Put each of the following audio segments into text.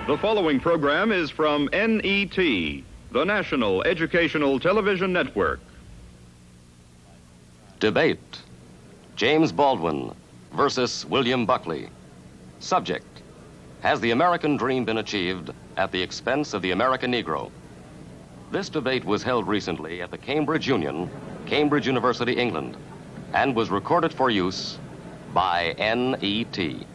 The following program is from NET, the National Educational Television Network. Debate: James Baldwin versus William Buckley. Subject: has the American dream been achieved at the expense of the American Negro? This debate was held recently at the Cambridge Union, Cambridge University, England, and was recorded for use by NET.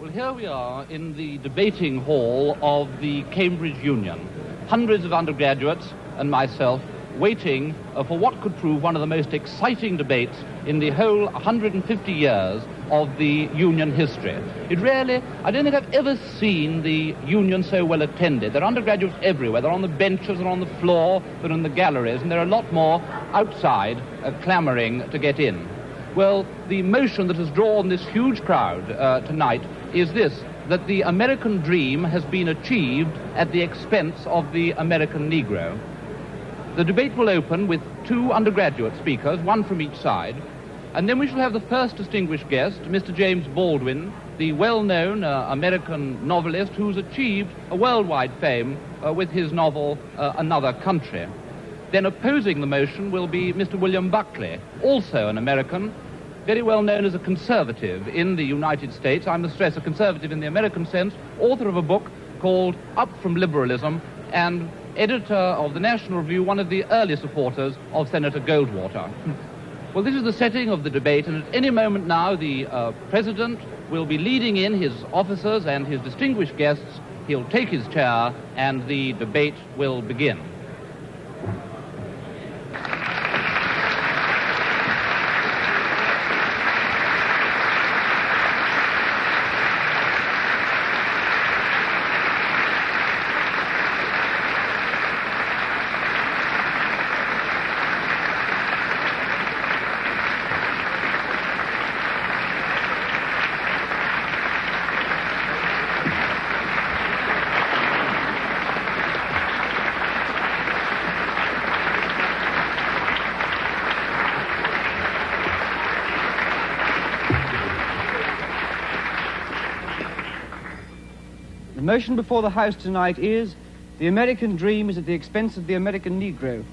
Well, here we are in the debating hall of the Cambridge Union. Hundreds of undergraduates and myself waiting for what could prove one of the most exciting debates in the whole 150 years of the Union history. I don't think I've ever seen the Union so well attended. There are undergraduates everywhere. They're on the benches, they're on the floor, they're in the galleries, and there are a lot more outside clamoring to get in. Well, the motion that has drawn this huge crowd tonight is this: that the American dream has been achieved at the expense of the American Negro. The debate will open with two undergraduate speakers, one from each side, and then we shall have the first distinguished guest, Mr. James Baldwin, the well-known American novelist who's achieved a worldwide fame with his novel, Another Country. Then opposing the motion will be Mr. William Buckley, also an American, very well known as a conservative in the United States. I must stress a conservative in the American sense, author of a book called Up From Liberalism, and editor of the National Review, one of the early supporters of Senator Goldwater. Well, this is the setting of the debate, and at any moment now the President will be leading in his officers and his distinguished guests. He'll take his chair, and the debate will begin. The motion before the House tonight is, the American dream is at the expense of the American Negro.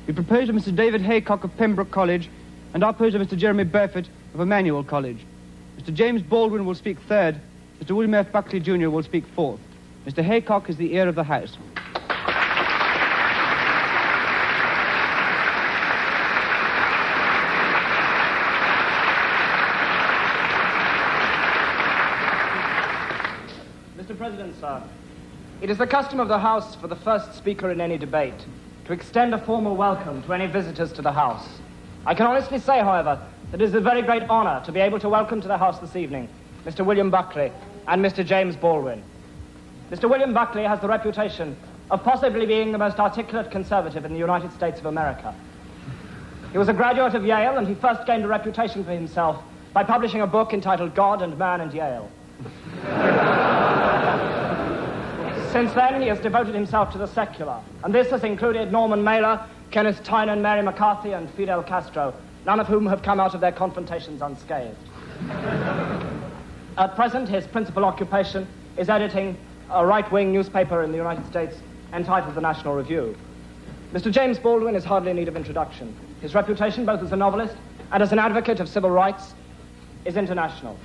We propose to Mr. David Haycock of Pembroke College and oppose to Mr. Jeremy Burford of Emmanuel College. Mr. James Baldwin will speak third. Mr. William F. Buckley Jr. will speak fourth. Mr. Haycock is the ear of the House. Mr. President, sir, it is the custom of the House for the first speaker in any debate to extend a formal welcome to any visitors to the House. I can honestly say, however, that it is a very great honor to be able to welcome to the House this evening Mr. William Buckley and Mr. James Baldwin. Mr. William Buckley has the reputation of possibly being the most articulate conservative in the United States of America. He was a graduate of Yale, and he first gained a reputation for himself by publishing a book entitled God and Man and Yale. Since then, he has devoted himself to the secular, and this has included Norman Mailer, Kenneth Tynan, Mary McCarthy, and Fidel Castro, none of whom have come out of their confrontations unscathed. At present, his principal occupation is editing a right-wing newspaper in the United States entitled The National Review. Mr. James Baldwin is hardly in need of introduction. His reputation, both as a novelist and as an advocate of civil rights, is international.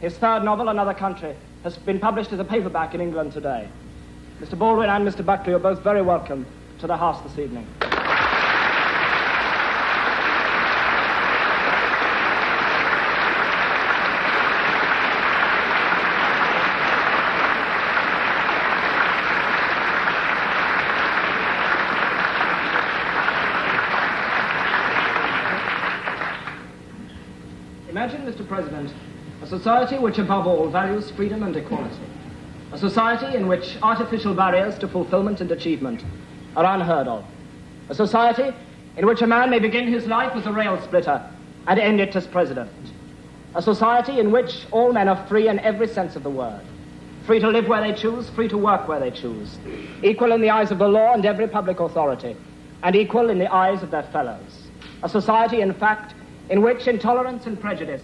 His third novel, Another Country, has been published as a paperback in England today. Mr. Baldwin and Mr. Buckley are both very welcome to the House this evening. Imagine, Mr. President, a society which above all values freedom and equality. A society in which artificial barriers to fulfillment and achievement are unheard of. A society in which a man may begin his life as a rail splitter and end it as president. A society in which all men are free in every sense of the word. Free to live where they choose, free to work where they choose. Equal in the eyes of the law and every public authority, and equal in the eyes of their fellows. A society, in fact, in which intolerance and prejudice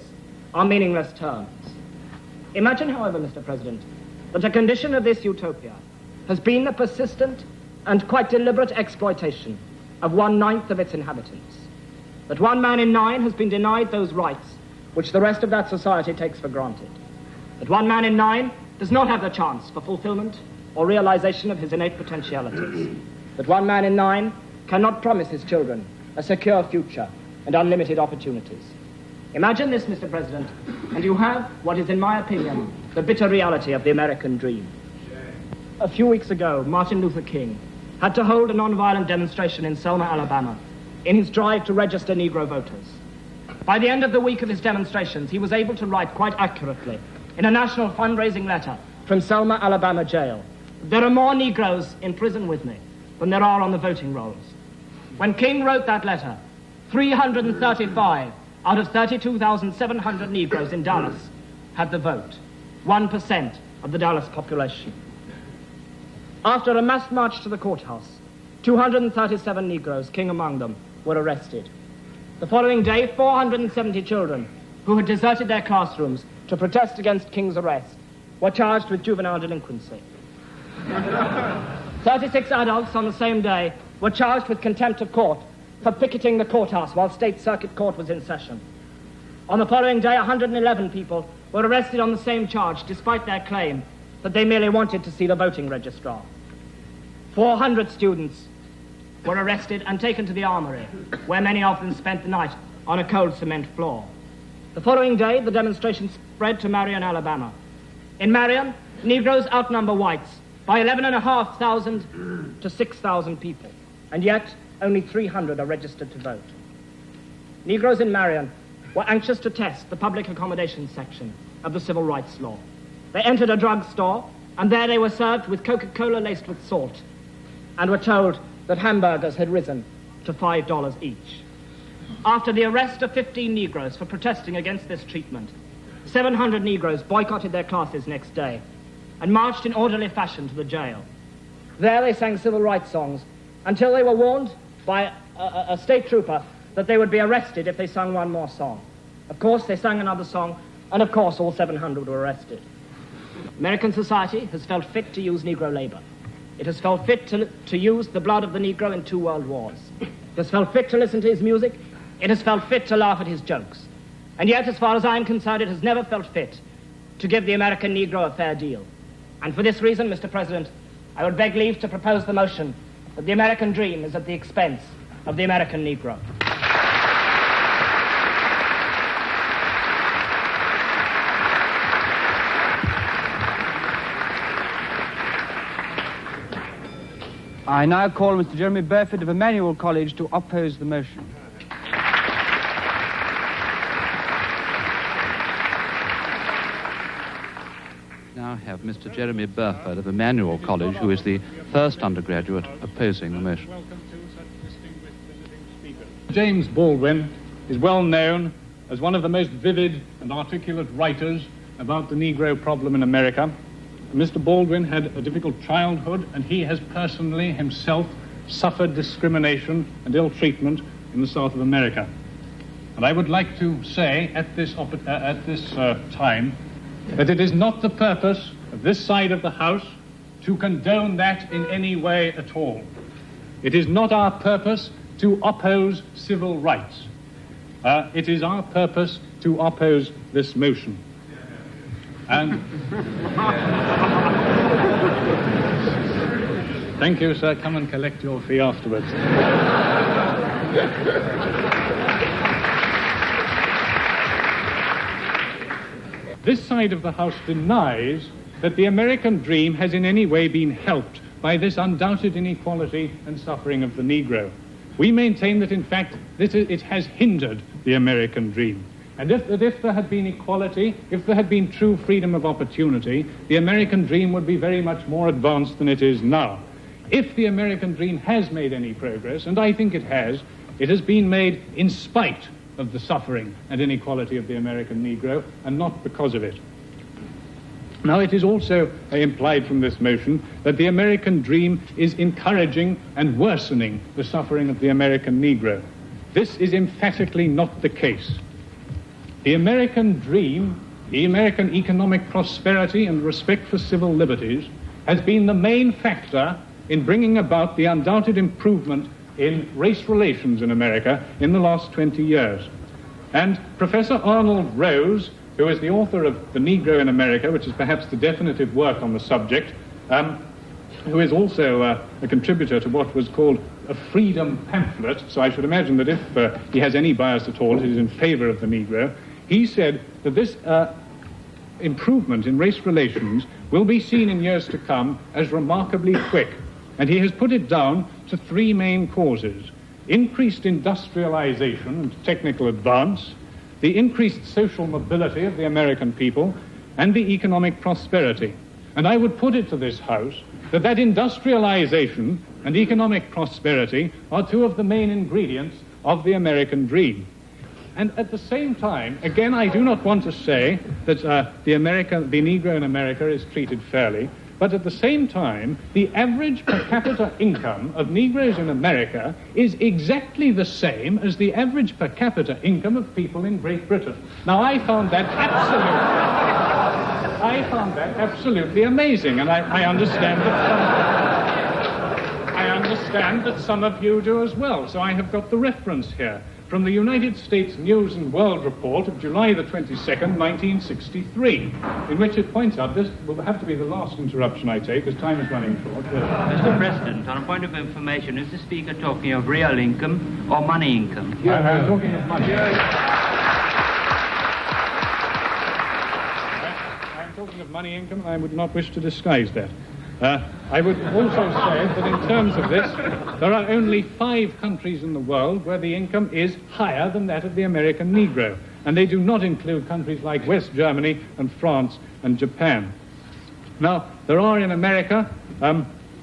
are meaningless terms. Imagine, however, Mr. President, that a condition of this utopia has been the persistent and quite deliberate exploitation of 1/9 of its inhabitants. That 1 man in 9 has been denied those rights which the rest of that society takes for granted. That 1 man in 9 does not have the chance for fulfillment or realization of his innate potentialities. That 1 man in 9 cannot promise his children a secure future and unlimited opportunities. Imagine this, Mr. President, and you have what is, in my opinion, the bitter reality of the American dream. A few weeks ago, Martin Luther King had to hold a nonviolent demonstration in Selma, Alabama, in his drive to register Negro voters. By the end of the week of his demonstrations, he was able to write quite accurately in a national fundraising letter from Selma, Alabama jail, "There are more Negroes in prison with me than there are on the voting rolls." When King wrote that letter, 335 out of 32,700 Negroes in Dallas had the vote, 1% of the Dallas population. After a mass march to the courthouse, 237 Negroes, King among them, were arrested. The following day, 470 children who had deserted their classrooms to protest against King's arrest were charged with juvenile delinquency. 36 adults on the same day were charged with contempt of court for picketing the courthouse while State Circuit Court was in session. On the following day, 111 people were arrested on the same charge, despite their claim that they merely wanted to see the voting registrar. 400 students were arrested and taken to the armory, where many of them spent the night on a cold cement floor. The following day, the demonstration spread to Marion, Alabama. In Marion, Negroes outnumber whites by 11,500 to 6,000 people, and yet only 300 are registered to vote. Negroes in Marion were anxious to test the public accommodation section of the civil rights law. They entered a drugstore, and there they were served with Coca-Cola laced with salt, and were told that hamburgers had risen to $5 each. After the arrest of 15 Negroes for protesting against this treatment, 700 Negroes boycotted their classes next day and marched in orderly fashion to the jail. There they sang civil rights songs until they were warned by a state trooper that they would be arrested if they sung one more song. Of course, they sang another song, and of course all 700 were arrested. American society has felt fit to use Negro labor. It has felt fit to use the blood of the Negro in 2 world wars. It has felt fit to listen to his music. It has felt fit to laugh at his jokes. And yet, as far as I'm concerned, it has never felt fit to give the American Negro a fair deal. And for this reason, Mr. President, I would beg leave to propose the motion that the American dream is at the expense of the American Negro. I now call Mr. Jeremy Burford of Emmanuel College to oppose the motion. Now have Mr. Jeremy Burford of Emmanuel College, who is the first undergraduate opposing the motion. James Baldwin is well known as one of the most vivid and articulate writers about the Negro problem in America. Mr. Baldwin had a difficult childhood, and he has personally himself suffered discrimination and ill treatment in the South of America. And I would like to say at this time that it is not the purpose of this side of the House to condone that in any way at all. It is not our purpose to oppose civil rights. It is our purpose to oppose this motion. And thank you, sir. Come and collect your fee afterwards. This side of the House denies that the American dream has in any way been helped by this undoubted inequality and suffering of the Negro. We maintain that, in fact, it has hindered the American dream. And if there had been equality, if there had been true freedom of opportunity, the American dream would be very much more advanced than it is now. If the American dream has made any progress, and I think it has been made in spite of the suffering and inequality of the American Negro, and not because of it. Now, it is also implied from this motion that the American dream is encouraging and worsening the suffering of the American Negro. This is emphatically not the case. The American dream the American economic prosperity and respect for civil liberties has been the main factor in bringing about the undoubted improvement in race relations in America in the last 20 years. And Professor Arnold Rose, who is the author of The Negro in America, which is perhaps the definitive work on the subject, who is also a contributor to what was called a freedom pamphlet, so I should imagine that if he has any bias at all, it is in favor of the Negro. He said that this improvement in race relations will be seen in years to come as remarkably quick. And he has put it down to three main causes: increased industrialization and technical advance, the increased social mobility of the American people, and the economic prosperity. And I would put it to this House that industrialization and economic prosperity are two of the main ingredients of the American dream. And at the same time, again, I do not want to say that the Negro in America is treated fairly, but at the same time, the average per capita income of Negroes in America is exactly the same as the average per capita income of people in Great Britain. Now, I found that absolutely amazing, and I understand that some of you do as well. So I have got the reference here from the United States News and World Report of July the 22nd, 1963, in which it points out, this will have to be the last interruption I take, as time is running short. Mr. President, on a point of information, is the Speaker talking of real income or money income? I'm talking of money. I'm talking of money income, and I would not wish to disguise that. I would also say that in terms of this, there are only 5 countries in the world where the income is higher than that of the American Negro, and they do not include countries like West Germany and France and Japan. Now, there are in America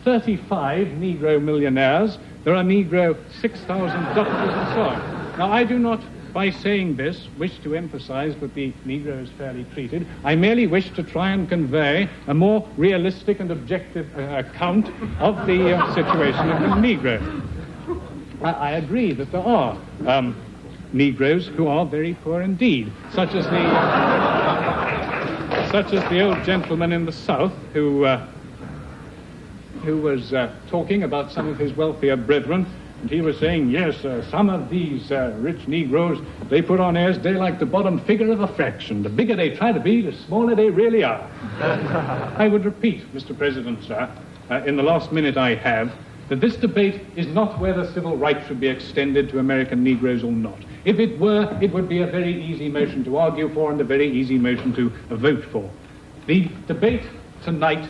35 Negro millionaires. There are Negro 6,000 doctors and so on. Now, I do not, by saying this, wish to emphasize that the Negro is fairly treated. I merely wish to try and convey a more realistic and objective account of the situation of the Negro. I agree that there are Negroes who are very poor indeed, such as the old gentleman in the South who was talking about some of his wealthier brethren. And he was saying, yes, some of these rich Negroes, they put on airs, they like the bottom figure of a fraction. The bigger they try to be, the smaller they really are. I would repeat, Mr. President, sir, in the last minute I have, that this debate is not whether civil rights should be extended to American Negroes or not. If it were, it would be a very easy motion to argue for and a very easy motion to vote for. The debate tonight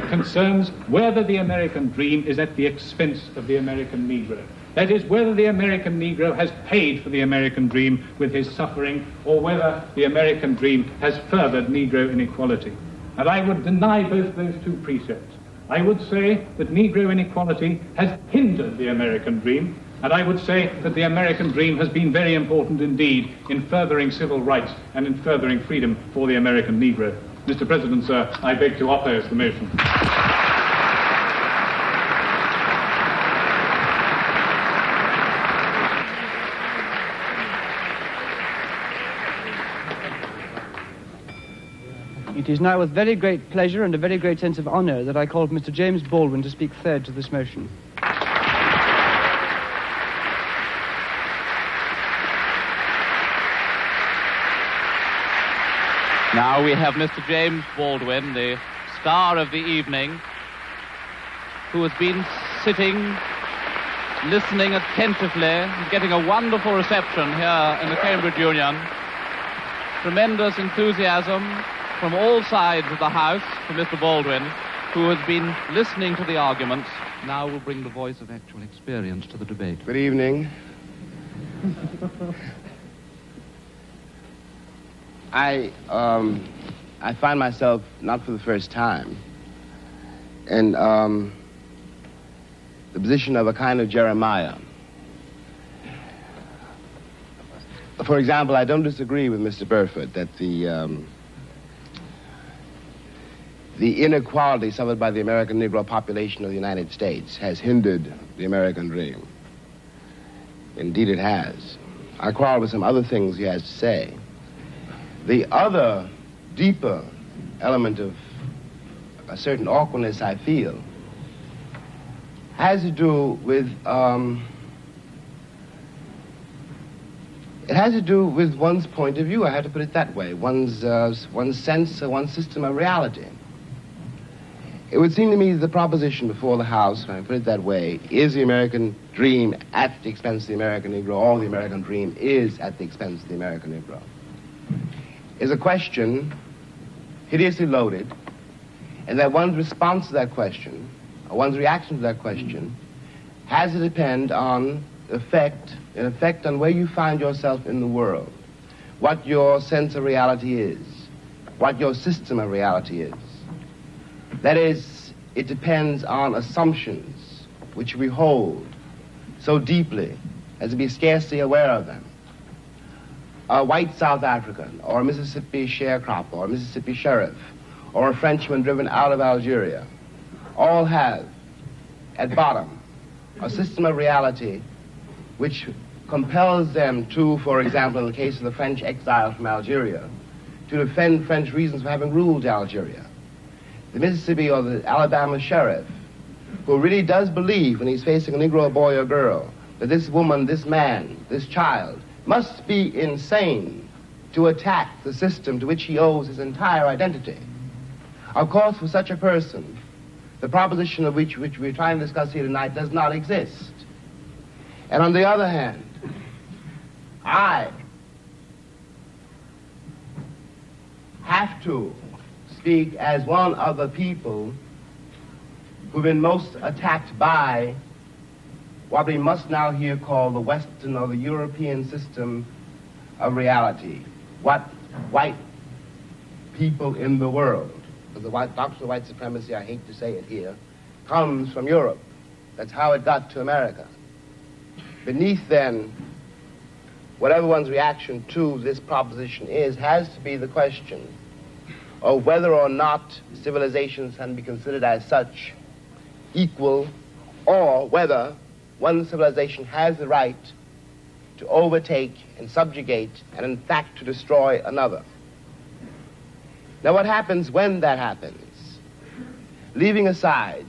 concerns whether the American dream is at the expense of the American Negro. That is, whether the American Negro has paid for the American dream with his suffering, or whether the American dream has furthered Negro inequality. And I would deny both those two precepts. I would say that Negro inequality has hindered the American dream, and I would say that the American dream has been very important indeed in furthering civil rights and in furthering freedom for the American Negro. Mr. President, sir, I beg to oppose the motion. It is now with very great pleasure and a very great sense of honor that I call Mr. James Baldwin to speak third to this motion. Now we have Mr. James Baldwin, the star of the evening, who has been sitting, listening attentively, and getting a wonderful reception here in the Cambridge Union. Tremendous enthusiasm from all sides of the House for Mr. Baldwin, who has been listening to the arguments. Now will bring the voice of actual experience to the debate. Good evening. I find myself, not for the first time, in the position of a kind of Jeremiah. For example, I don't disagree with Mr. Burford that the inequality suffered by the American Negro population of the United States has hindered the American dream. Indeed, it has. I quarrel with some other things he has to say. The other deeper element of a certain awkwardness I feel has to do with it has to do with one's point of view. I have to put it that way. One's sense, one's system of reality. It would seem to me that the proposition before the House, if I put it that way, is the American dream at the expense of the American Negro, or the American dream is at the expense of the American Negro, is a question hideously loaded, and that one's response to that question, or one's reaction to that question, has to depend on an effect on where you find yourself in the world, what your sense of reality is, what your system of reality is. That is, it depends on assumptions which we hold so deeply as to be scarcely aware of them. A white South African, or a Mississippi sharecropper, or a Mississippi sheriff, or a Frenchman driven out of Algeria, all have, at bottom, a system of reality which compels them to, for example, in the case of the French exile from Algeria, to defend French reasons for having ruled Algeria. The Mississippi or the Alabama sheriff, who really does believe when he's facing a Negro boy or girl that this woman, this man, this child must be insane to attack the system to which he owes his entire identity. Of course, for such a person, the proposition of which we're trying to discuss here tonight does not exist. And on the other hand, I have to speak as one of the people who've been most attacked by what we must now here call the Western or the European system of reality. What white people in the world, because the doctrine of white supremacy, I hate to say it here, comes from Europe. That's how it got to America. Beneath then, whatever one's reaction to this proposition is, has to be the question of whether or not civilizations can be considered as such equal, or whether one civilization has the right to overtake and subjugate and in fact to destroy another. Now what happens when that happens? Leaving aside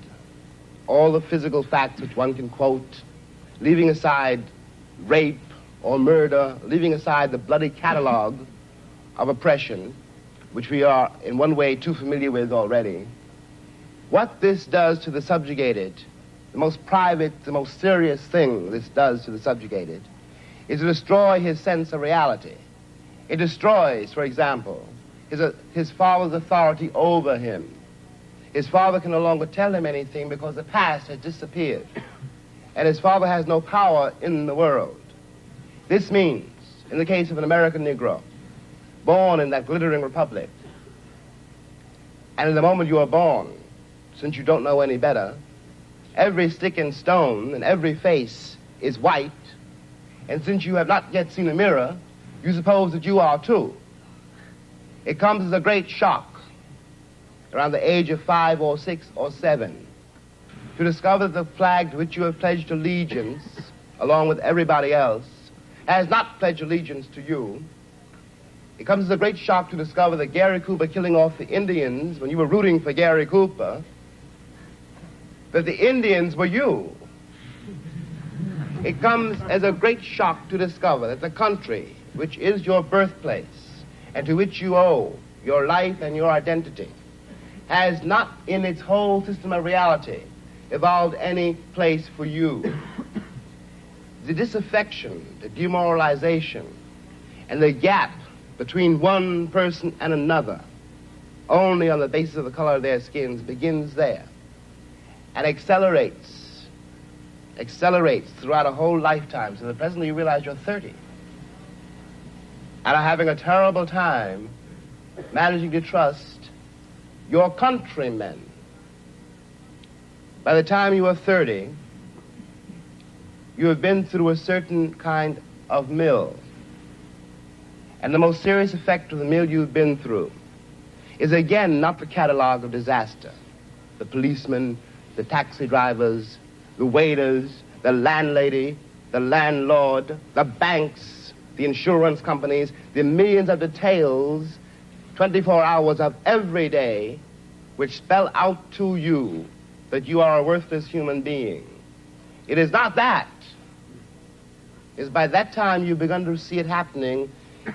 all the physical facts which one can quote, leaving aside rape or murder, leaving aside the bloody catalog of oppression, which we are in one way too familiar with already, what this does to the subjugated, the most private, the most serious thing this does to the subjugated, is to destroy his sense of reality. It destroys, for example, his father's authority over him. His father can no longer tell him anything because the past has disappeared, and his father has no power in the world. This means, in the case of an American Negro, born in that glittering republic, and in the moment you are born, since you don't know any better, every stick and stone and every face is white, and since you have not yet seen a mirror, you suppose that you are too. It comes as a great shock around the age of 5 or 6 or 7 to discover that the flag to which you have pledged allegiance, along with everybody else, has not pledged allegiance to you. It comes as a great shock to discover that Gary Cooper killing off the Indians when you were rooting for Gary Cooper, that the Indians were you. It comes as a great shock to discover that the country, which is your birthplace, and to which you owe your life and your identity, has not in its whole system of reality evolved any place for you. The disaffection, the demoralization, and the gap between one person and another, only on the basis of the color of their skins, begins there and accelerates throughout a whole lifetime, so that presently you realize you're 30 and are having a terrible time managing to trust your countrymen. By the time you are 30, you have been through a certain kind of mill. And the most serious effect of the mill you've been through is again not the catalog of disaster. The policemen, the taxi drivers, the waiters, the landlady, the landlord, the banks, the insurance companies, the millions of details 24 hours of every day which spell out to you that you are a worthless human being. It is not that. It's by that time you've begun to see it happening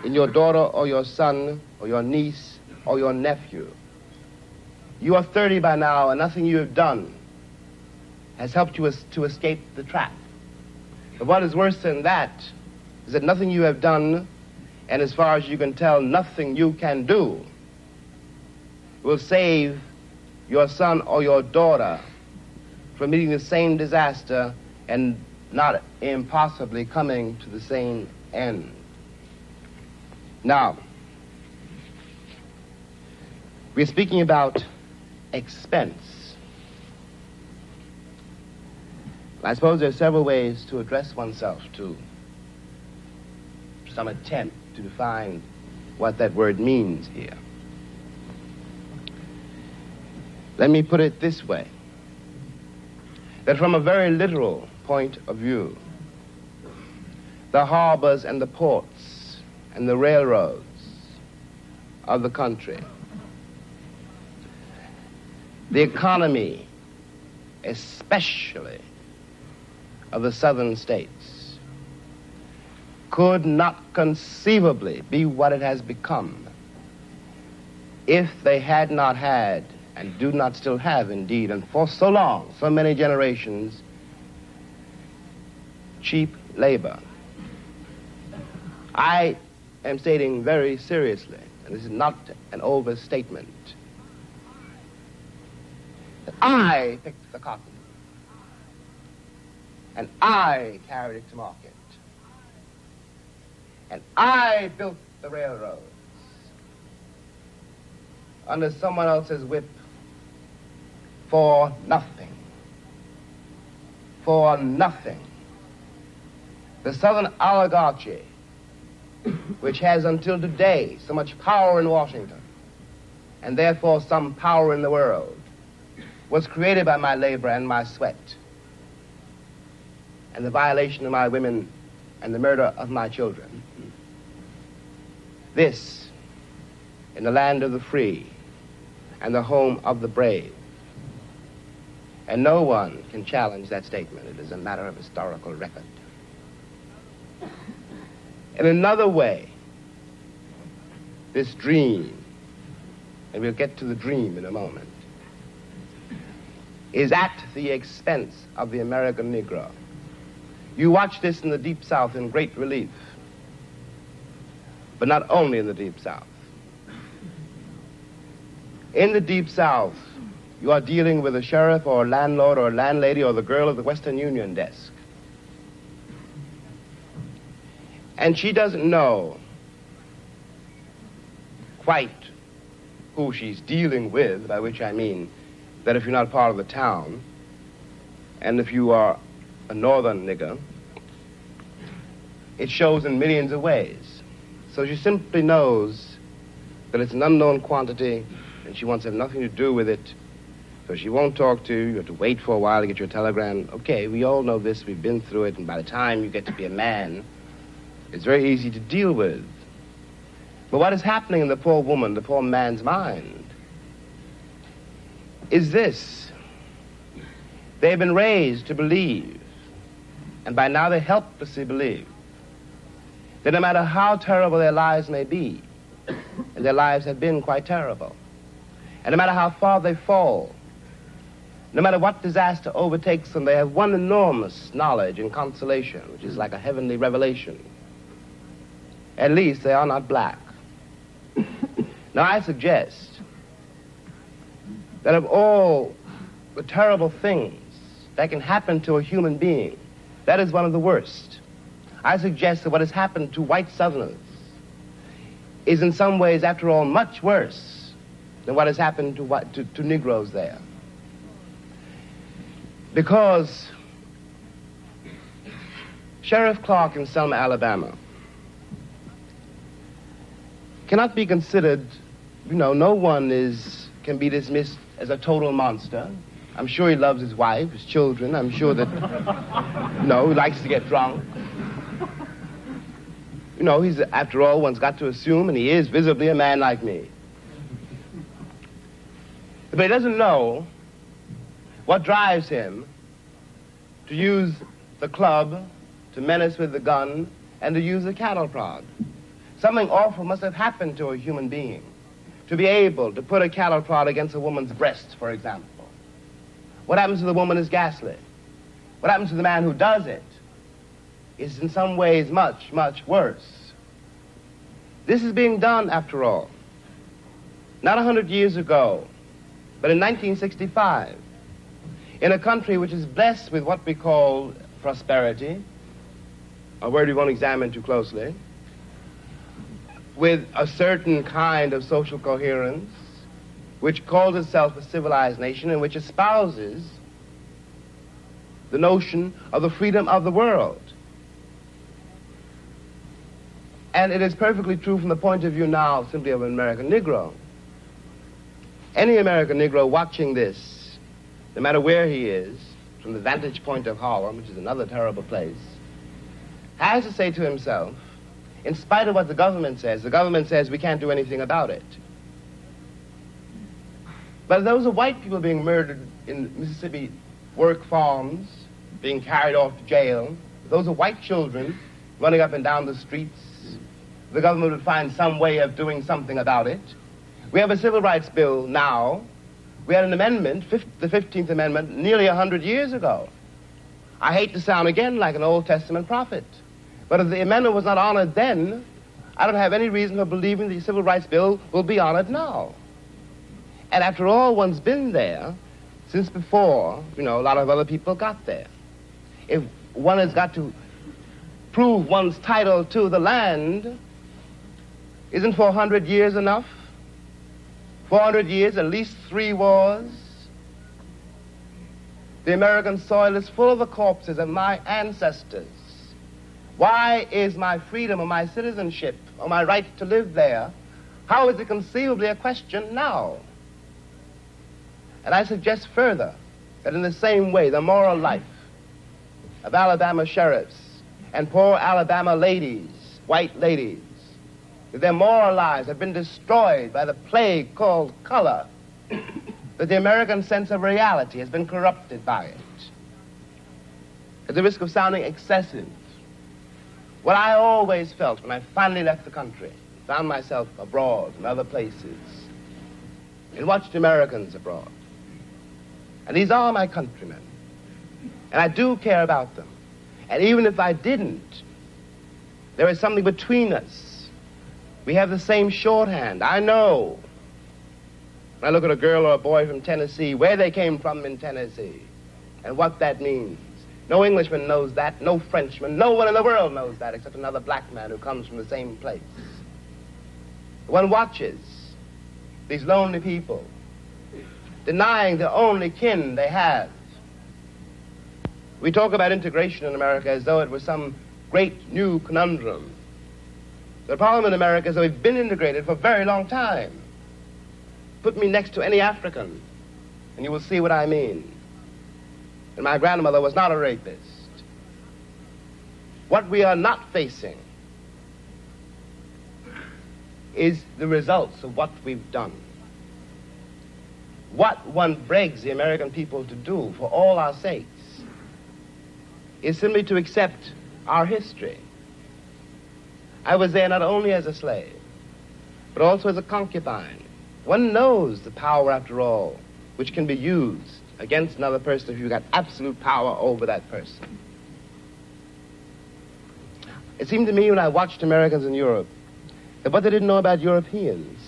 in your daughter or your son or your niece or your nephew. You are 30 by now, and nothing you have done has helped you to escape the trap. But what is worse than that is that nothing you have done, and as far as you can tell, nothing you can do, will save your son or your daughter from meeting the same disaster and not impossibly coming to the same end. Now, we're speaking about expense. I suppose there are several ways to address oneself to some attempt to define what that word means here. Let me put it this way, that from a very literal point of view, the harbors and the ports and the railroads of the country, the economy, especially of the southern states, could not conceivably be what it has become if they had not had, and do not still have indeed, and for so long, so many generations, cheap labor. I am stating very seriously, and this is not an overstatement, that I picked the cotton, and I carried it to market, and I built the railroads under someone else's whip for nothing. For nothing. The Southern oligarchy, which has until today so much power in Washington, and therefore some power in the world, was created by my labor and my sweat, and the violation of my women and the murder of my children. This, in the land of the free and the home of the brave. And no one can challenge that statement. It is a matter of historical record. In another way, this dream, and we'll get to the dream in a moment, is at the expense of the American Negro. You watch this in the Deep South in great relief, but not only in the Deep South. In the Deep South, you are dealing with a sheriff or a landlord or a landlady or the girl at the Western Union desk. And she doesn't know quite who she's dealing with, by which I mean that if you're not part of the town, and if you are a northern nigger, it shows in millions of ways. So she simply knows that it's an unknown quantity, and she wants to have nothing to do with it. So she won't talk to you. You have to wait for a while to get your telegram. Okay, we all know this. We've been through it. And by the time you get to be a man, it's very easy to deal with. But what is happening in the poor woman, the poor man's mind, is this. They've been raised to believe, and by now they helplessly believe, that no matter how terrible their lives may be, and their lives have been quite terrible, and no matter how far they fall, no matter what disaster overtakes them, they have one enormous knowledge and consolation, which is like a heavenly revelation. At least they are not black. Now I suggest that of all the terrible things that can happen to a human being, that is one of the worst. I suggest that what has happened to white Southerners is in some ways, after all, much worse than what has happened to Negroes there. Because Sheriff Clark in Selma, Alabama, cannot be considered, no one can be dismissed as a total monster. I'm sure he loves his wife, his children. I'm sure that, he likes to get drunk. He's, after all, one's got to assume, and he is visibly a man like me. But he doesn't know what drives him to use the club, to menace with the gun, and to use the cattle prod. Something awful must have happened to a human being to be able to put a cattle prod against a woman's breast, for example. What happens to the woman is ghastly. What happens to the man who does it is in some ways much, much worse. This is being done, after all, not 100 years ago, but in 1965, in a country which is blessed with what we call prosperity, a word we won't examine too closely, with a certain kind of social coherence, which calls itself a civilized nation and which espouses the notion of the freedom of the world. And it is perfectly true from the point of view now simply of an American Negro. Any American Negro watching this, no matter where he is, from the vantage point of Harlem, which is another terrible place, has to say to himself, in spite of what the government says we can't do anything about it. But those are white people being murdered in Mississippi work farms, being carried off to jail. Those are white children running up and down the streets. The government would find some way of doing something about it. We have a civil rights bill now. We had an amendment, the 15th Amendment, nearly 100 years ago. I hate to sound again like an Old Testament prophet, but if the amendment was not honored then, I don't have any reason for believing the civil rights bill will be honored now. And after all, one's been there since before, a lot of other people got there. If one has got to prove one's title to the land, isn't 400 years enough? 400 years, at least 3 wars. The American soil is full of the corpses of my ancestors. Why is my freedom or my citizenship or my right to live there, how is it conceivably a question now? And I suggest further that in the same way, the moral life of Alabama sheriffs and poor Alabama ladies, white ladies, their moral lives have been destroyed by the plague called color, that the American sense of reality has been corrupted by it. At the risk of sounding excessive, what I always felt when I finally left the country, found myself abroad in other places, and watched Americans abroad. And these are my countrymen. And I do care about them. And even if I didn't, there is something between us. We have the same shorthand. I know, when I look at a girl or a boy from Tennessee, where they came from in Tennessee, and what that means. No Englishman knows that, no Frenchman, no one in the world knows that except another black man who comes from the same place. One watches these lonely people denying the only kin they have. We talk about integration in America as though it was some great new conundrum. The problem in America is that we've been integrated for a very long time. Put me next to any African, and you will see what I mean. And my grandmother was not a rapist. What we are not facing is the results of what we've done. What one begs the American people to do for all our sakes is simply to accept our history. I was there not only as a slave, but also as a concubine. One knows the power, after all, which can be used against another person if you've got absolute power over that person. It seemed to me when I watched Americans in Europe that what they didn't know about Europeans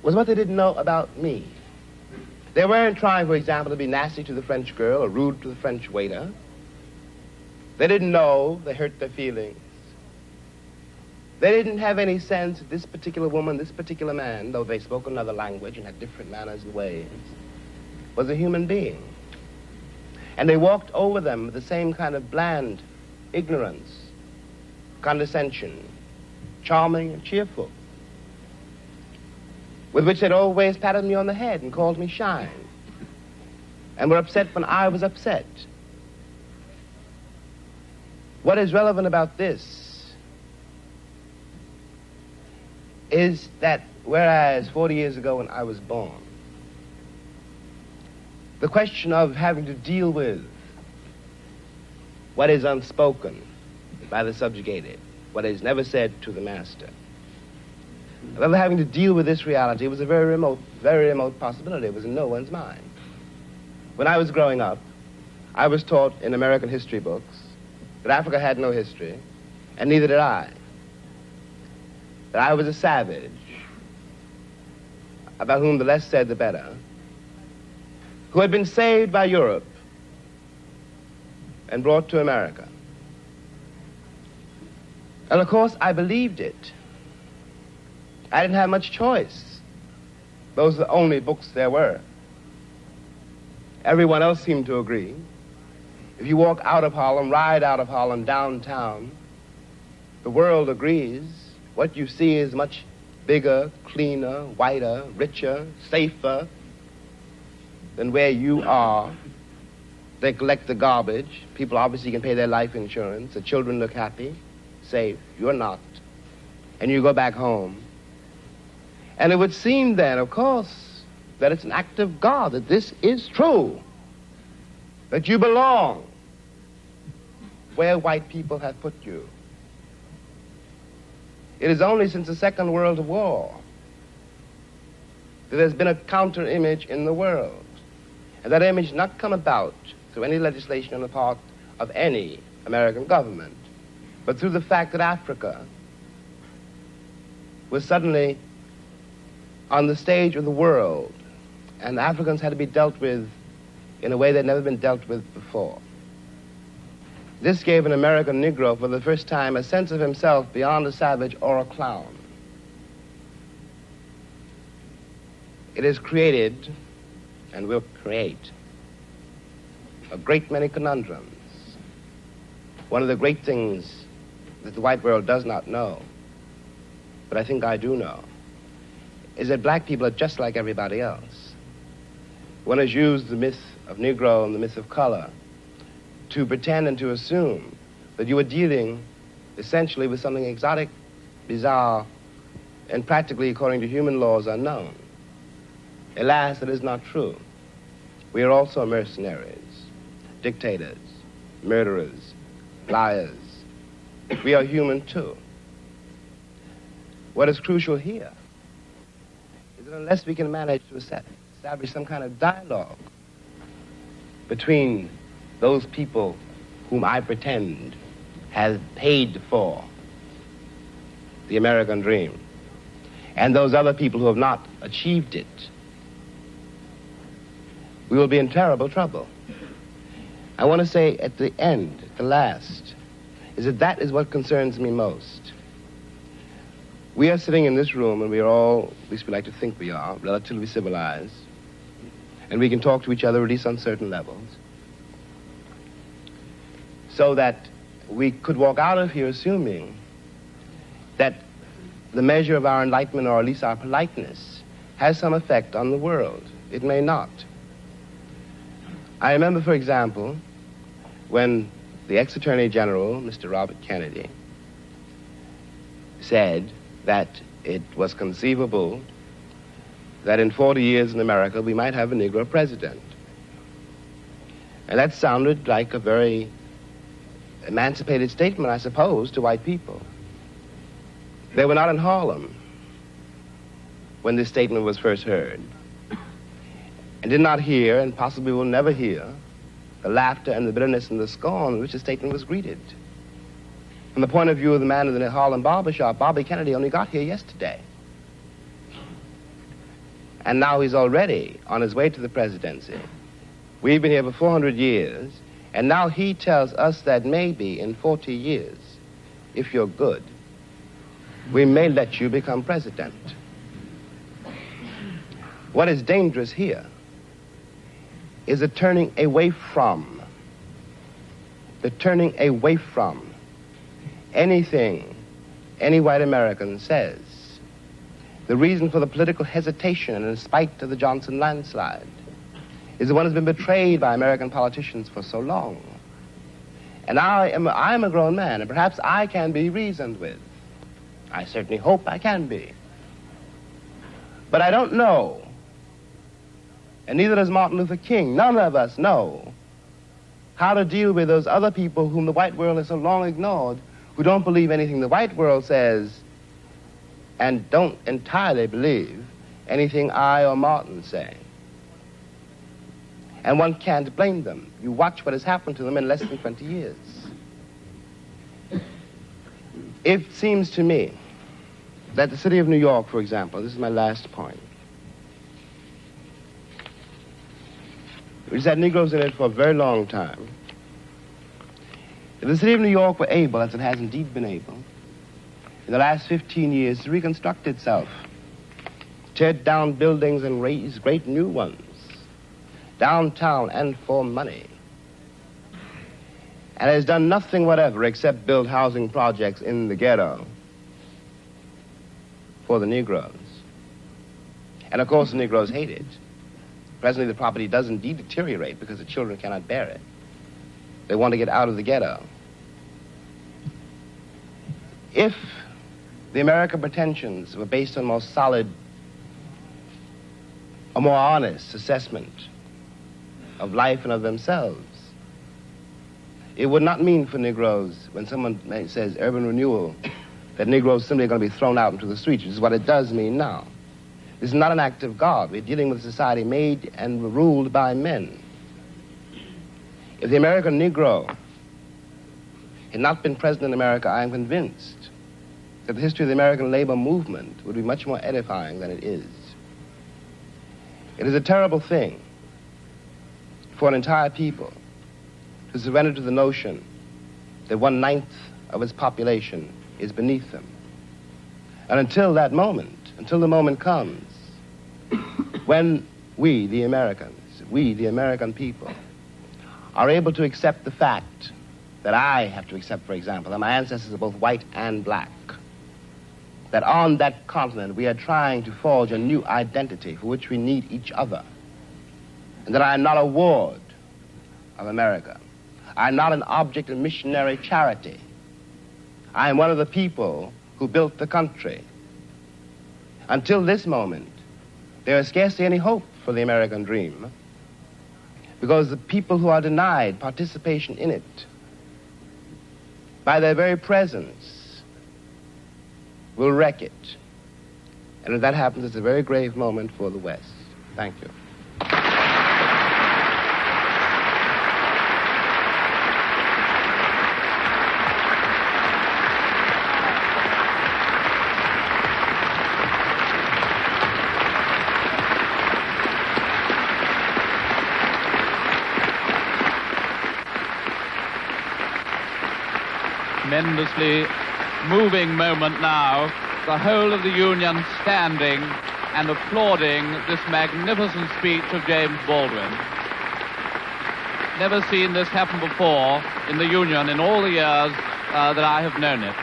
was what they didn't know about me. They weren't trying, for example, to be nasty to the French girl or rude to the French waiter. They didn't know they hurt their feelings. They didn't have any sense that this particular woman, this particular man, though they spoke another language and had different manners and ways, was a human being. And they walked over them with the same kind of bland ignorance, condescension, charming and cheerful, with which they'd always patted me on the head and called me shine, and were upset when I was upset. What is relevant about this is that whereas 40 years ago when I was born, the question of having to deal with what is unspoken by the subjugated, what is never said to the master, of ever having to deal with this reality was a very remote possibility. It was in no one's mind. When I was growing up, I was taught in American history books that Africa had no history, and neither did I. That I was a savage, about whom the less said the better, who had been saved by Europe and brought to America. And of course, I believed it. I didn't have much choice. Those are the only books there were. Everyone else seemed to agree. If you walk out of Harlem, ride out of Harlem, downtown, the world agrees. What you see is much bigger, cleaner, whiter, richer, safer than where you are. They collect the garbage. People obviously can pay their life insurance. The children look happy, safe. You're not. And you go back home. And it would seem then, of course, that it's an act of God, that this is true, that you belong where white people have put you. It is only since the Second World War that there's been a counter-image in the world. And that image not come about through any legislation on the part of any American government, but through the fact that Africa was suddenly on the stage of the world, and Africans had to be dealt with in a way that had never been dealt with before. This gave an American Negro for the first time a sense of himself beyond a savage or a clown. It has created, and will create, a great many conundrums. One of the great things that the white world does not know, but I think I do know, is that black people are just like everybody else. One has used the myth of Negro and the myth of color to pretend and to assume that you are dealing essentially with something exotic, bizarre, and practically, according to human laws, unknown. Alas, that is not true. We are also mercenaries, dictators, murderers, liars. We are human too. What is crucial here is that unless we can manage to establish some kind of dialogue between those people whom I pretend have paid for the American dream and those other people who have not achieved it, we will be in terrible trouble. I want to say at the end, at the last, is that is what concerns me most. We are sitting in this room, and we are all, at least we like to think we are, relatively civilized, and we can talk to each other at least on certain levels, so that we could walk out of here assuming that the measure of our enlightenment, or at least our politeness, has some effect on the world. It may not. I remember, for example, when the ex-Attorney General, Mr. Robert Kennedy, said that it was conceivable that in 40 years in America we might have a Negro president. And that sounded like a very emancipated statement, I suppose, to white people. They were not in Harlem when this statement was first heard, and did not hear, and possibly will never hear, the laughter and the bitterness and the scorn with which the statement was greeted. From the point of view of the man in the Harlem barbershop, Bobby Kennedy only got here yesterday. And now he's already on his way to the presidency. We've been here for 400 years, and now he tells us that maybe in 40 years, if you're good, we may let you become president. What is dangerous here is the turning away from anything any white American says. The reason for the political hesitation, in spite of the Johnson landslide, is the one that's been betrayed by American politicians for so long. And I am a grown man, and perhaps I can be reasoned with. I certainly hope I can be. But I don't know, and neither does Martin Luther King, none of us know how to deal with those other people whom the white world has so long ignored, who don't believe anything the white world says and don't entirely believe anything I or Martin say. And one can't blame them. You watch what has happened to them in less than 20 years. It seems to me that the city of New York, for example, this is my last point, which has had Negroes in it for a very long time. If the city of New York were able, as it has indeed been able, in the last 15 years to reconstruct itself, tear down buildings and raise great new ones, downtown and for money, and has done nothing whatever except build housing projects in the ghetto for the Negroes. And of course the Negroes hate it. Presently the property does indeed deteriorate because the children cannot bear it. They want to get out of the ghetto. If the American pretensions were based on more solid, a more honest assessment of life and of themselves, it would not mean for Negroes, when someone says urban renewal, that Negroes simply are going to be thrown out into the streets, which is what it does mean now. This is not an act of God. We're dealing with a society made and ruled by men. If the American Negro had not been present in America, I am convinced that the history of the American labor movement would be much more edifying than it is. It is a terrible thing for an entire people to surrender to the notion that 1/9 of its population is beneath them. And until that moment, until the moment comes when we, the American people, are able to accept the fact that I have to accept, for example, that my ancestors are both white and black, that on that continent we are trying to forge a new identity for which we need each other, and that I am not a ward of America. I am not an object of missionary charity. I am one of the people who built the country. Until this moment, there is scarcely any hope for the American dream, because the people who are denied participation in it, by their very presence, will wreck it. And if that happens, it's a very grave moment for the West. Thank you. Tremendously moving moment now, the whole of the Union standing and applauding this magnificent speech of James Baldwin. Never seen this happen before in the Union in all the years that I have known it.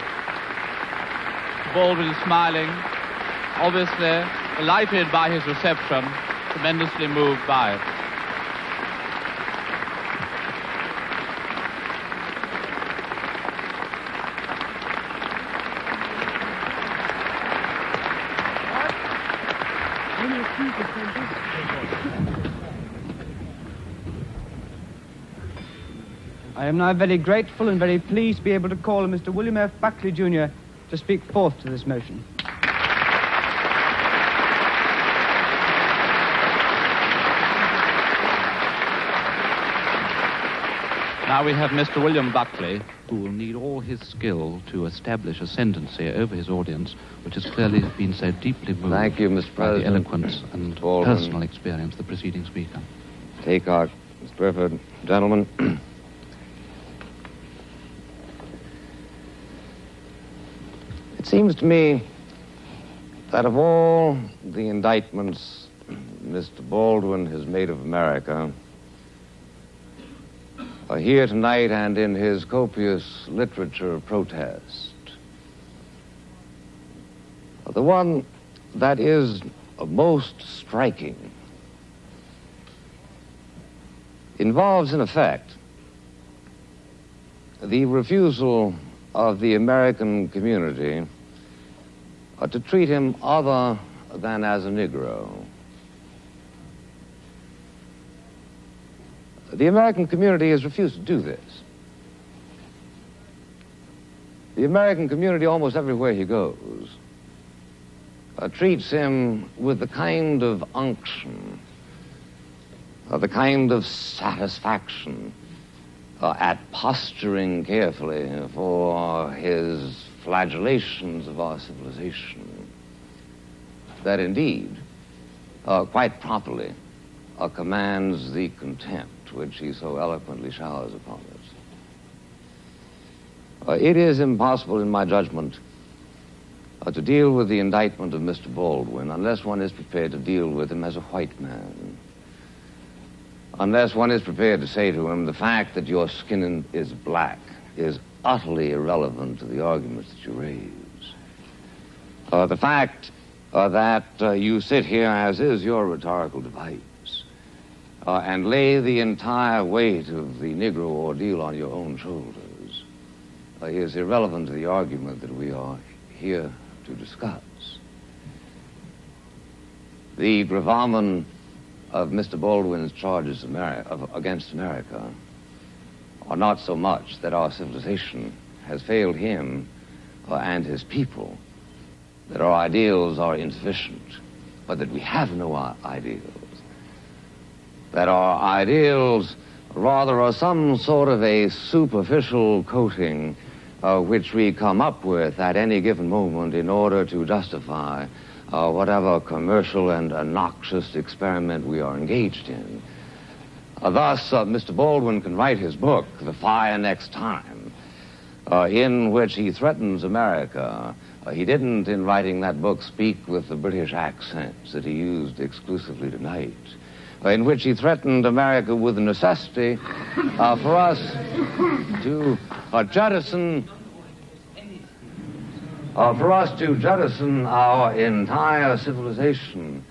Baldwin smiling, obviously delighted by his reception, tremendously moved by it. I am now very grateful and very pleased to be able to call on Mr. William F. Buckley, Jr. to speak forth to this motion. Now we have Mr. William Buckley, who will need all his skill to establish ascendancy over his audience, which has clearly been so deeply moved. Thank you, Mr. by the President. eloquence and Baldwin. personal experience of the preceding speaker. Take out, Mr. Burford. Gentlemen. It seems to me that of all the indictments Mr. Baldwin has made of America, here tonight and in his copious literature of protest, the one that is most striking involves, in effect, the refusal of the American community to treat him other than as a Negro. The American community has refused to do this. The American community, almost everywhere he goes, treats him with the kind of unction, the kind of satisfaction at posturing carefully for his flagellations of our civilization, that indeed, quite properly, commands the contempt which he so eloquently showers upon us. It is impossible, in my judgment, to deal with the indictment of Mr. Baldwin unless one is prepared to deal with him as a white man. Unless one is prepared to say to him, the fact that your skin is black is utterly irrelevant to the arguments that you raise. The fact that you sit here, as is your rhetorical device, and lay the entire weight of the Negro ordeal on your own shoulders is irrelevant to the argument that we are here to discuss. The gravamen of Mr. Baldwin's charges against America are not so much that our civilization has failed him and his people, that our ideals are insufficient, but that we have no ideals. That our ideals rather are some sort of a superficial coating which we come up with at any given moment in order to justify whatever commercial and noxious experiment we are engaged in. Thus, Mr. Baldwin can write his book, The Fire Next Time, in which he threatens America. He didn't, in writing that book, speak with the British accents that he used exclusively tonight, in which he threatened America with the necessity for us to jettison our entire civilization.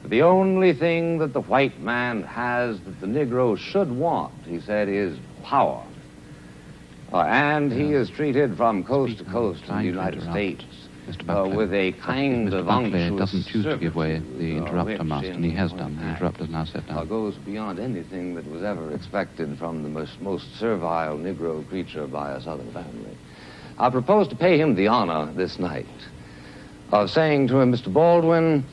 The only thing that the white man has that the Negro should want, he said, is power. And he is treated from coast to coast in the United States Mr. Buckley. With a kind Mr. of Buckley unctuous doesn't choose to give way the interrupter, Master, and he has done. The interrupter is now set down. Goes beyond anything that was ever expected from the most servile Negro creature by a Southern family. I propose to pay him the honor this night of saying to him, Mr. Baldwin,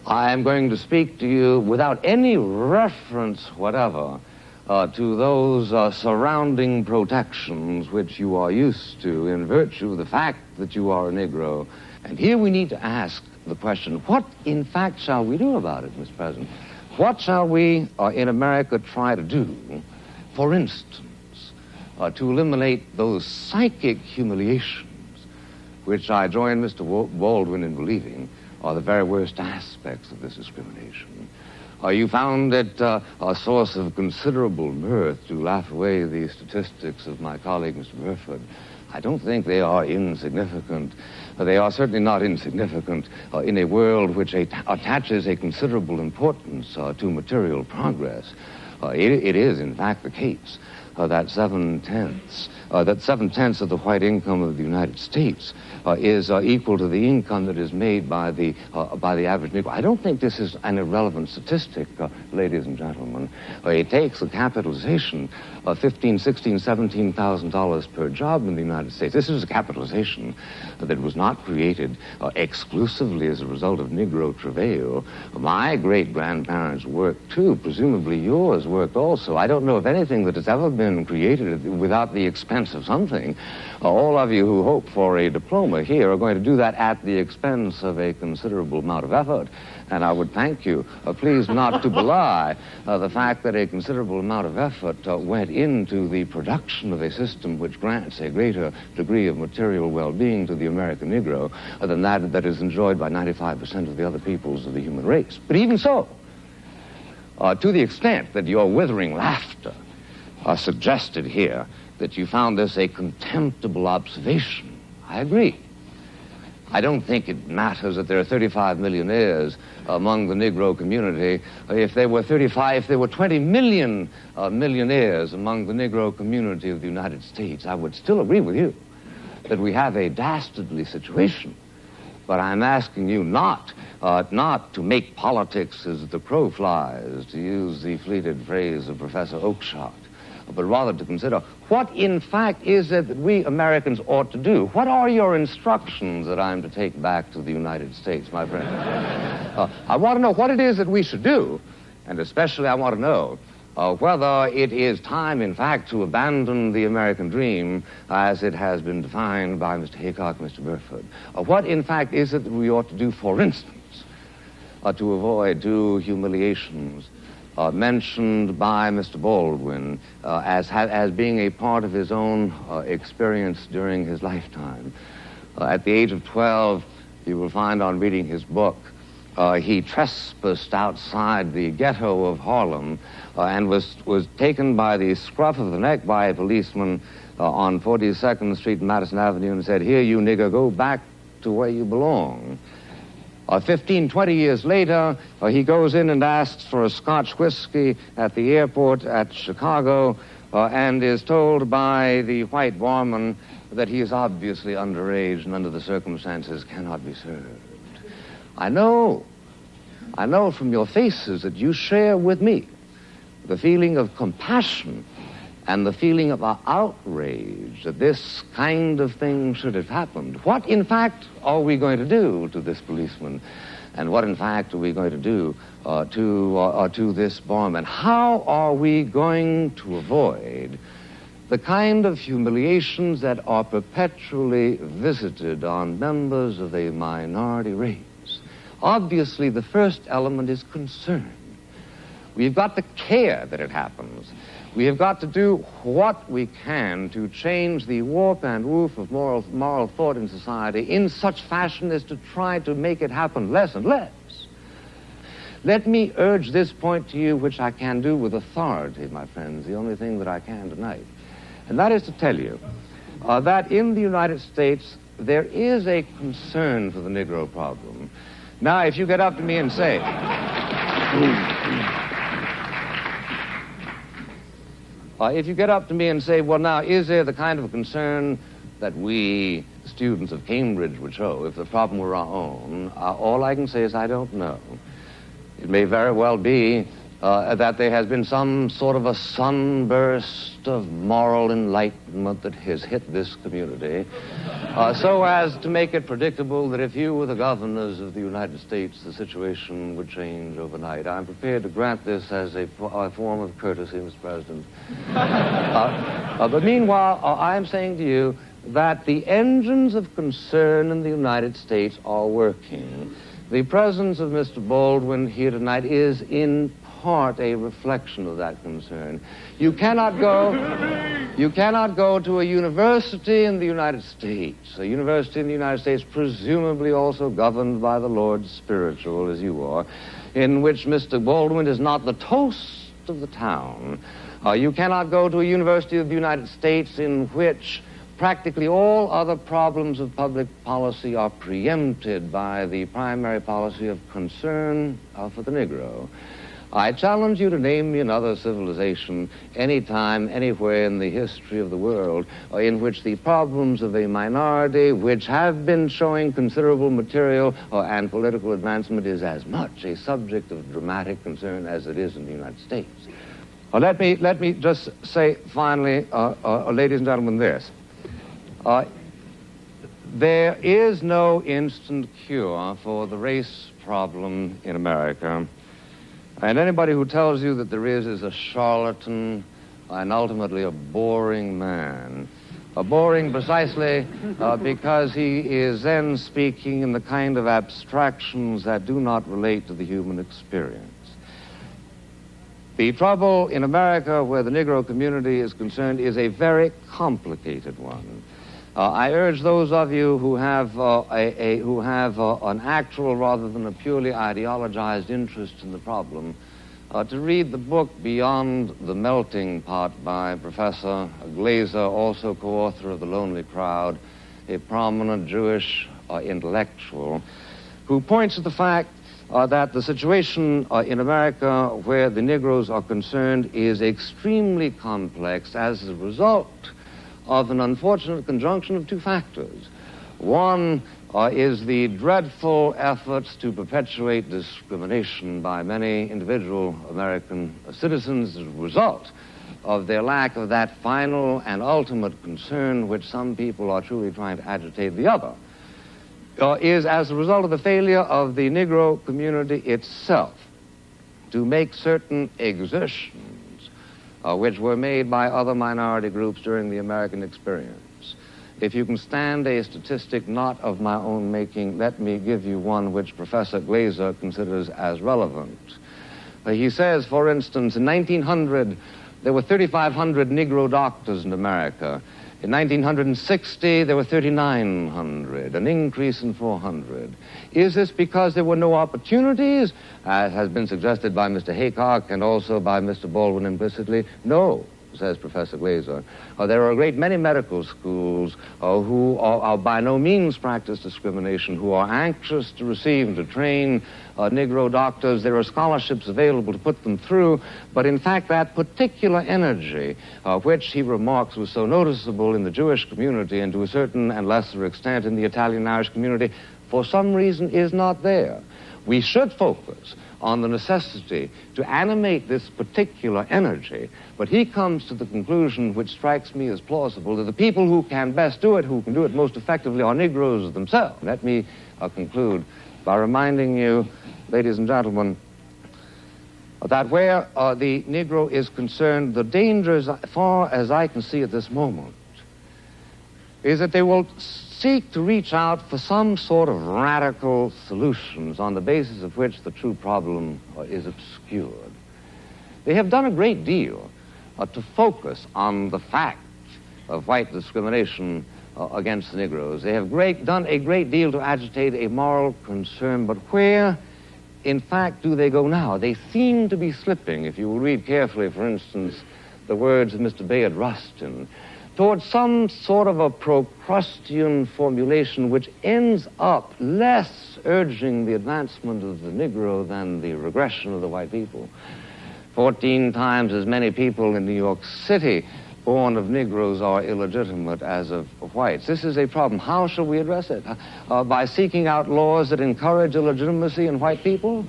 I am going to speak to you without any reference whatever to those surrounding protections which you are used to in virtue of the fact that you are a Negro. And here we need to ask the question, what in fact shall we do about it, Mr. President? What shall we in America try to do, for instance, to eliminate those psychic humiliations which I join Mr. Baldwin in believing are the very worst aspects of this discrimination? You found it a source of considerable mirth to laugh away the statistics of my colleague, Mr. Burford. I don't think they are insignificant. They are certainly not insignificant in a world which attaches a considerable importance to material progress. It is, in fact, the case that seven-tenths of the white income of the United States is equal to the income that is made by the average Negro. I don't think this is an irrelevant statistic, ladies and gentlemen. It takes a capitalization of $15,000, $16,000, $17,000 per job in the United States. This is a capitalization that was not created exclusively as a result of Negro travail. My great-grandparents worked too. Presumably yours worked also. I don't know of anything that has ever been created without the expense of something. All of you who hope for a diploma here are going to do that at the expense of a considerable amount of effort. And I would thank you, please not to belie the fact that a considerable amount of effort went into the production of a system which grants a greater degree of material well-being to the American Negro than that is enjoyed by 95% of the other peoples of the human race. But even so, to the extent that your withering laughter suggested here that you found this a contemptible observation, I agree. I don't think it matters that there are 35 millionaires among the Negro community. If there were 20 million millionaires among the Negro community of the United States, I would still agree with you that we have a dastardly situation But I'm asking you not to make politics as the crow flies, to use the fleeted phrase of Professor Oakeshott, but rather to consider what, in fact, is it that we Americans ought to do? What are your instructions that I'm to take back to the United States, my friend? I want to know what it is that we should do, and especially I want to know whether it is time, in fact, to abandon the American dream as it has been defined by Mr. Haycock and Mr. Burford. What, in fact, is it that we ought to do, for instance, to avoid two humiliations mentioned by Mr. Baldwin as being a part of his own experience during his lifetime. At the age of 12, you will find on reading his book, he trespassed outside the ghetto of Harlem and was taken by the scruff of the neck by a policeman on 42nd Street and Madison Avenue and said, "Here, you nigger, go back to where you belong." 15, 20 years later, he goes in and asks for a Scotch whiskey at the airport at Chicago and is told by the white barman that he is obviously underage and under the circumstances cannot be served. I know from your faces that you share with me the feeling of compassion and the feeling of outrage that this kind of thing should have happened. What, in fact, are we going to do to this policeman? And what, in fact, are we going to do to this barman? How are we going to avoid the kind of humiliations that are perpetually visited on members of a minority race? Obviously, the first element is concern. We've got to care that it happens. We have got to do what we can to change the warp and woof of moral thought in society in such fashion as to try to make it happen less and less. Let me urge this point to you, which I can do with authority, my friends, the only thing that I can tonight. And that is to tell you that in the United States, there is a concern for the Negro problem. Now, if you get up to me and say... if you get up to me and say, well, now, is there the kind of concern that we, students of Cambridge, would show if the problem were our own? All I can say is I don't know. It may very well be that there has been some sort of a sunburst of moral enlightenment that has hit this community, so as to make it predictable that if you were the governors of the United States, the situation would change overnight. I'm prepared to grant this as a form of courtesy, Mr. President. But meanwhile, I'm saying to you that the engines of concern in the United States are working. The presence of Mr. Baldwin here tonight is in part a reflection of that concern. You cannot go to a university in the United States, a university in the United States presumably also governed by the Lord Spiritual, as you are, in which Mr. Baldwin is not the toast of the town. You cannot go to a university of the United States in which practically all other problems of public policy are preempted by the primary policy of concern for the Negro. I challenge you to name me another civilization, anytime, anywhere in the history of the world, in which the problems of a minority, which have been showing considerable material and political advancement, is as much a subject of dramatic concern as it is in the United States. Let me just say finally, ladies and gentlemen, this. There is no instant cure for the race problem in America. And anybody who tells you that there is a charlatan and ultimately a boring man. Boring precisely because he is then speaking in the kind of abstractions that do not relate to the human experience. The trouble in America where the Negro community is concerned is a very complicated one. I urge those of you who have an actual rather than a purely ideologized interest in the problem to read the book Beyond the Melting Pot by Professor Glaser, also co-author of The Lonely Crowd, a prominent Jewish intellectual, who points to the fact that the situation in America where the Negroes are concerned is extremely complex as a result of an unfortunate conjunction of two factors. One, is the dreadful efforts to perpetuate discrimination by many individual American citizens as a result of their lack of that final and ultimate concern which some people are truly trying to agitate the other, is as a result of the failure of the Negro community itself to make certain exertions which were made by other minority groups during the American experience. If you can stand a statistic not of my own making, let me give you one which Professor Glaser considers as relevant. He says, for instance, in 1900, there were 3,500 Negro doctors in America. In 1960, there were 3,900, an increase in 400. Is this because there were no opportunities, as has been suggested by Mr. Haycock and also by Mr. Baldwin implicitly? No, says Professor Glaser. There are a great many medical schools who are by no means practice discrimination, who are anxious to receive and to train Negro doctors. There are scholarships available to put them through, but in fact that particular energy, which he remarks was so noticeable in the Jewish community and to a certain and lesser extent in the Italian-Irish community, for some reason is not there. We should focus on the necessity to animate this particular energy, but he comes to the conclusion, which strikes me as plausible, that the people who can best do it, who can do it most effectively, are Negroes themselves. Let me conclude by reminding you, ladies and gentlemen, that where the Negro is concerned, the danger, as far as I can see at this moment, is that they will seek to reach out for some sort of radical solutions on the basis of which the true problem is obscured. They have done a great deal to focus on the fact of white discrimination against the Negroes. They have done a great deal to agitate a moral concern, but where, in fact, do they go now? They seem to be slipping, if you will read carefully, for instance, the words of Mr. Bayard Rustin, towards some sort of a Procrustean formulation which ends up less urging the advancement of the Negro than the regression of the white people. 14 times as many people in New York City born of Negroes are illegitimate as of whites. This is a problem. How shall we address it? By seeking out laws that encourage illegitimacy in white people?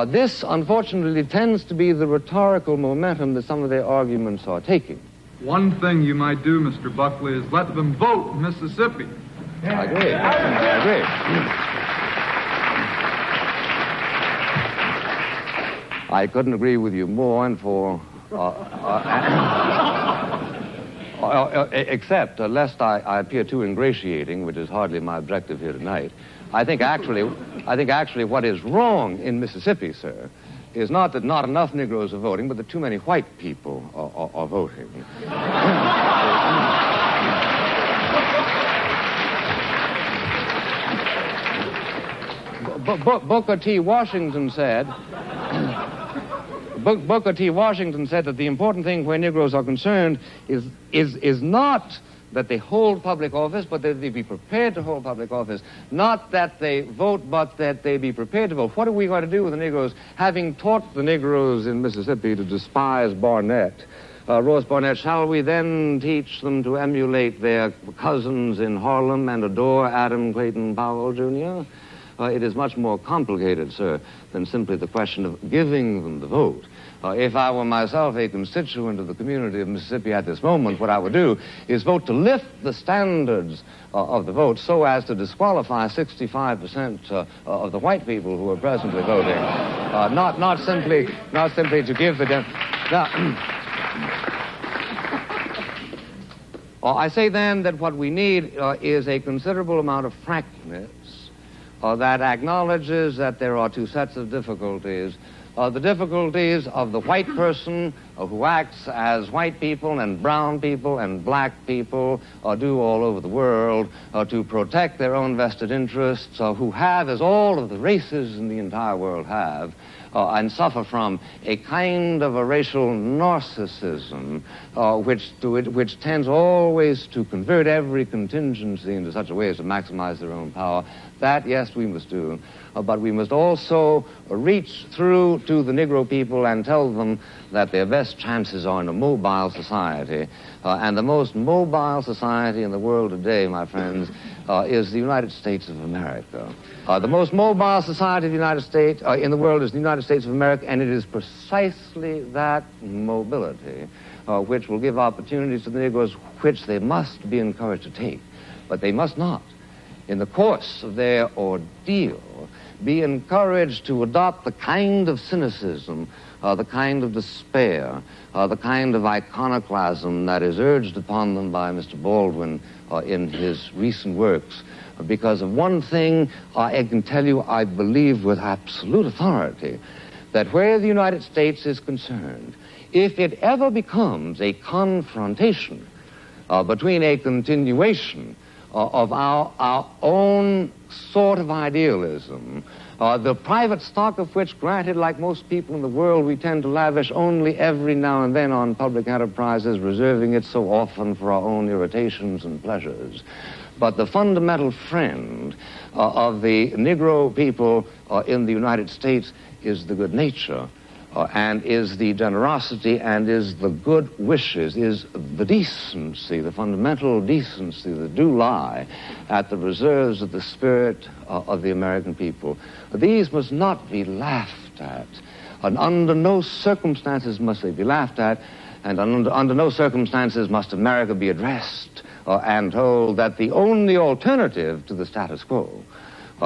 This, unfortunately, tends to be the rhetorical momentum that some of their arguments are taking. One thing you might do, Mr. Buckley, is let them vote in Mississippi. I agree. I agree. I couldn't agree with you more, and for except lest I appear too ingratiating, which is hardly my objective here tonight. I think actually what is wrong in Mississippi, sir, is not that not enough Negroes are voting, but that too many white people are voting. Booker T. Washington said that the important thing where Negroes are concerned is not that they hold public office, but that they be prepared to hold public office. Not that they vote, but that they be prepared to vote. What are we going to do with the Negroes, having taught the Negroes in Mississippi to despise Ross Barnett? Shall we then teach them to emulate their cousins in Harlem and adore Adam Clayton Powell, Jr.? It is much more complicated, sir, than simply the question of giving them the vote. If I were myself a constituent of the community of Mississippi at this moment, what I would do is vote to lift the standards of the vote so as to disqualify 65% of the white people who are presently voting. Not simply to give the... Now, I say then that what we need is a considerable amount of frankness that acknowledges that there are two sets of difficulties. The difficulties of the white person who acts as white people and brown people and black people do all over the world to protect their own vested interests, who have, as all of the races in the entire world have, and suffer from a kind of a racial narcissism which tends always to convert every contingency into such a way as to maximize their own power. That, yes, we must do. but we must also reach through to the Negro people and tell them that their best chances are in a mobile society. And the most mobile society in the world today, my friends, is the United States of America. The most mobile society of the United States in the world is the United States of America, and it is precisely that mobility which will give opportunities to the Negroes which they must be encouraged to take. But they must not, in the course of their ordeal, be encouraged to adopt the kind of cynicism, the kind of despair, the kind of iconoclasm that is urged upon them by Mr. Baldwin in his recent works. Because of one thing, I can tell you, I believe with absolute authority, that where the United States is concerned, if it ever becomes a confrontation between a continuation of our own sort of idealism, the private stock of which, granted, like most people in the world, we tend to lavish only every now and then on public enterprises, reserving it so often for our own irritations and pleasures. But the fundamental friend of the Negro people in the United States is the good nature, and is the generosity, and is the good wishes, is the decency, the fundamental decency that do lie at the reserves of the spirit of the American people. These must not be laughed at, and under no circumstances must they be laughed at, and under no circumstances must America be addressed and told that the only alternative to the status quo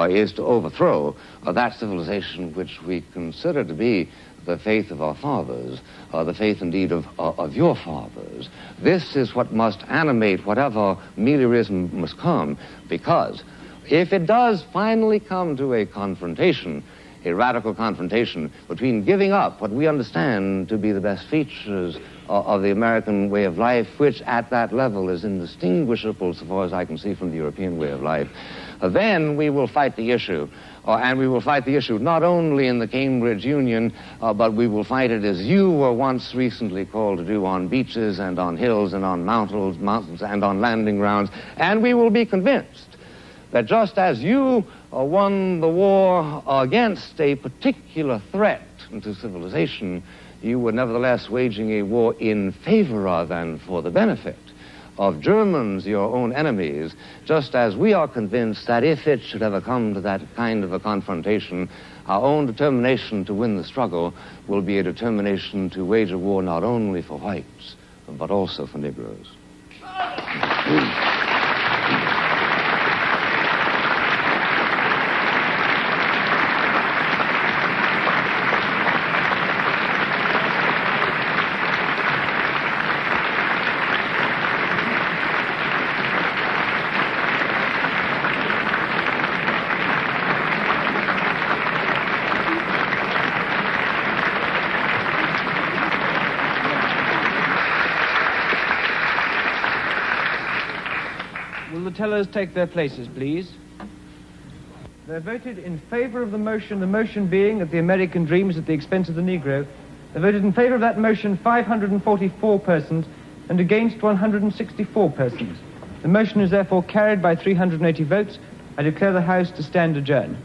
is to overthrow that civilization which we consider to be the faith of our fathers, the faith indeed of your fathers. This is what must animate whatever meliorism must come, because if it does finally come to a confrontation, a radical confrontation between giving up what we understand to be the best features of the American way of life, which at that level is indistinguishable, so far as I can see, from the European way of life, then we will fight the issue. And we will fight the issue not only in the Cambridge Union, but we will fight it as you were once recently called to do, on beaches and on hills and on mountains and on landing grounds. And we will be convinced that just as you won the war against a particular threat to civilization, you were nevertheless waging a war in favor of and for the benefit of Germans, your own enemies, just as we are convinced that if it should ever come to that kind of a confrontation, our own determination to win the struggle will be a determination to wage a war not only for whites, but also for Negroes. Will the tellers take their places, please? They voted in favor of the motion being that the American dream is at the expense of the Negro. They voted in favor of that motion 544 persons and against 164 persons. The motion is therefore carried by 380 votes. I declare the House to stand adjourned.